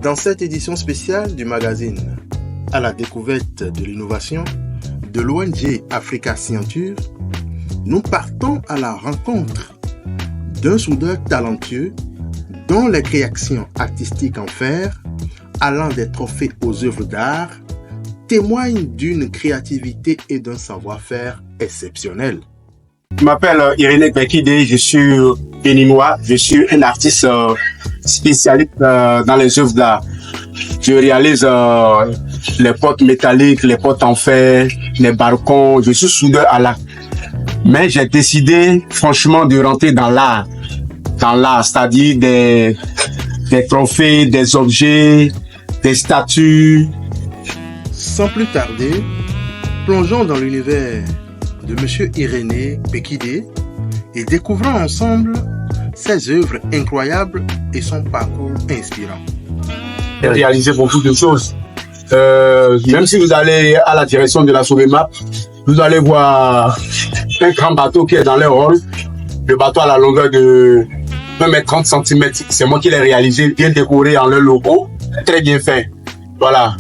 Dans cette édition spéciale du magazine à la découverte de l'innovation de l'ONG Africa Scienture, nous partons à la rencontre d'un soudeur talentueux dont les créations artistiques en fer, allant des trophées aux œuvres d'art, témoignent d'une créativité et d'un savoir-faire exceptionnel. Je m'appelle Irénée Bekide, je suis béninois, je suis un artiste spécialiste dans les œuvres d'art. Je réalise les portes métalliques, les portes en fer, les balcons, je suis soudeur à l'art. Mais j'ai décidé franchement de rentrer dans l'art, c'est-à-dire des trophées, des objets, des statues. Sans plus tarder, plongeons dans l'univers de M. Irénée Bekide et découvrons ensemble ses œuvres incroyables et son parcours inspirant. J'ai réalisé beaucoup de choses. Même si vous allez à la direction de la Sobemap, vous allez voir un grand bateau qui est dans leur hall. Le bateau à la longueur de 1,30 m. C'est moi qui l'ai réalisé, bien décoré en leur logo. Très bien fait. Voilà.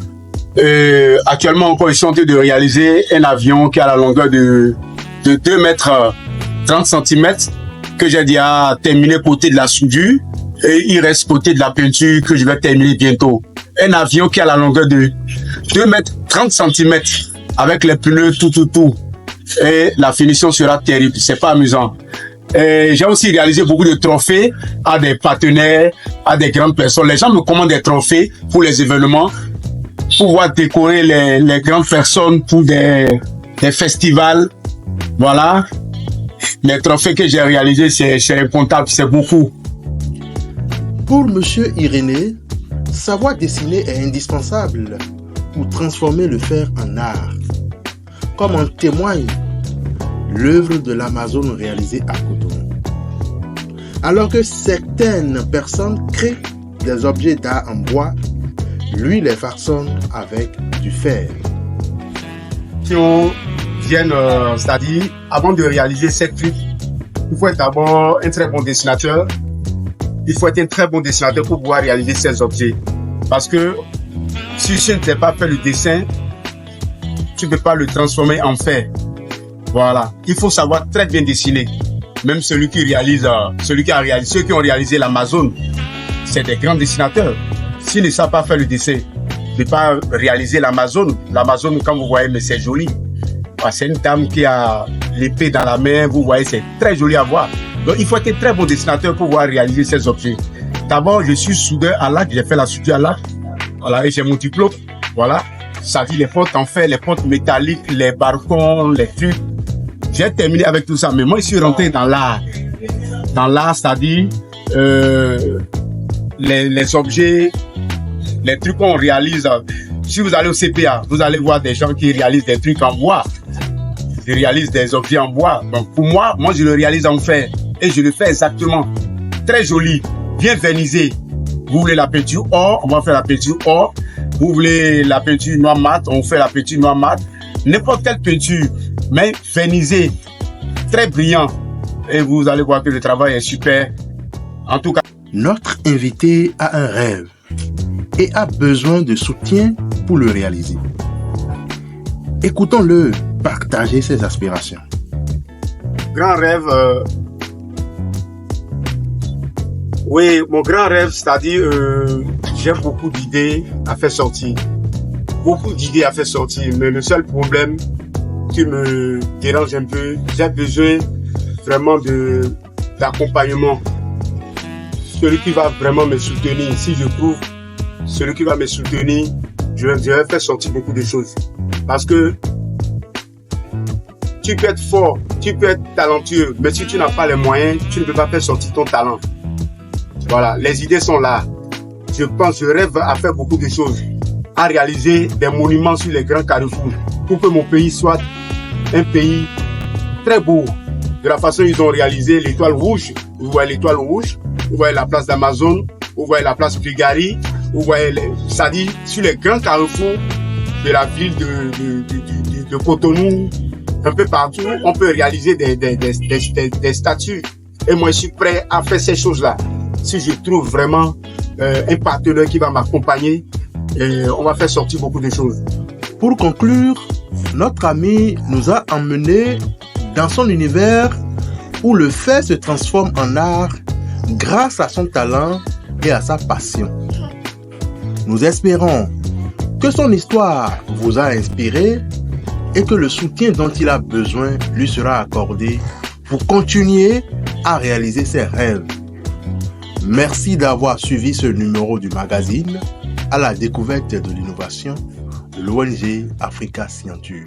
Actuellement, encore, ils sont en train de réaliser un avion qui a la longueur de 2,30 m que j'ai déjà terminé côté de la soudure et il reste côté de la peinture que je vais terminer bientôt. Un avion qui a la longueur de 2,30 m avec les pneus tout. Et la finition sera terrible, c'est pas amusant. J'ai aussi réalisé beaucoup de trophées à des partenaires, à des grandes personnes. Les gens me commandent des trophées pour les événements, pour pouvoir décorer les grandes personnes pour des festivals. Voilà. Les trophées que j'ai réalisés, c'est incontable, c'est beaucoup. Pour M. Irénée, savoir dessiner est indispensable pour transformer le fer en art, comme en témoigne l'œuvre de l'Amazone réalisée à Cotonou. Alors que certaines personnes créent des objets d'art en bois, lui les façonne avec du fer. C'est-à-dire, avant de réaliser cette truc, il faut être d'abord un très bon dessinateur. Il faut être un très bon dessinateur pour pouvoir réaliser ces objets. Parce que si tu ne sais pas faire le dessin, tu ne peux pas le transformer en fer. Voilà. Il faut savoir très bien dessiner. Même ceux qui ont réalisé l'Amazone, c'est des grands dessinateurs. S'ils ne savent pas faire le dessin, ne peut pas réaliser l'Amazone. L'Amazone, quand vous voyez, mais c'est joli. C'est une dame qui a l'épée dans la main, vous voyez, c'est très joli à voir. Donc, il faut être un très bon dessinateur pour pouvoir réaliser ces objets. D'abord, je suis soudeur à l'arc, j'ai fait la soudure à l'arc. Voilà, et j'ai mon diplôme. Voilà. Ça dit les portes en fer, les portes métalliques, les balcons, les trucs. J'ai terminé avec tout ça, mais moi, je suis rentré dans l'art. Dans l'art, c'est-à-dire les objets, les trucs qu'on réalise. Si vous allez au CPA, vous allez voir des gens qui réalisent des trucs en bois. Ils réalisent des objets en bois. Donc pour moi, je le réalise en fer. Et je le fais exactement. Très joli, bien vernisé. Vous voulez la peinture or, on va faire la peinture or. Vous voulez la peinture noir mat, on fait la peinture noir mat. N'importe quelle peinture, mais vernisée, très brillant. Et vous allez voir que le travail est super. En tout cas, notre invité a un rêve et a besoin de soutien pour le réaliser. Écoutons-le partager ses aspirations. Grand rêve, oui, mon grand rêve, c'est-à-dire j'ai beaucoup d'idées à faire sortir. Mais le seul problème qui me dérange un peu, j'ai besoin vraiment d'accompagnement. Celui qui va vraiment me soutenir. Si je trouve celui qui va me soutenir, je vais faire sortir beaucoup de choses. Parce que tu peux être fort, tu peux être talentueux, mais si tu n'as pas les moyens, tu ne peux pas faire sortir ton talent. Voilà, les idées sont là. Je rêve à faire beaucoup de choses, à réaliser des monuments sur les grands carrefours pour que mon pays soit un pays très beau. De la façon dont ils ont réalisé l'étoile rouge, vous voyez l'étoile rouge, vous voyez la place d'Amazone, vous voyez la place Brigari, vous voyez, c'est-à-dire sur les grands carrefours de la ville de Cotonou, un peu partout, on peut réaliser des statues. Et moi, je suis prêt à faire ces choses-là. Si je trouve vraiment un partenaire qui va m'accompagner et on va faire sortir beaucoup de choses. Pour conclure, notre ami nous a emmenés dans son univers où le fait se transforme en art grâce à son talent et à sa passion. Nous espérons que son histoire vous a inspiré et que le soutien dont il a besoin lui sera accordé pour continuer à réaliser ses rêves. Merci d'avoir suivi ce numéro du magazine à la découverte de l'innovation de l'ONG Africa Scienture.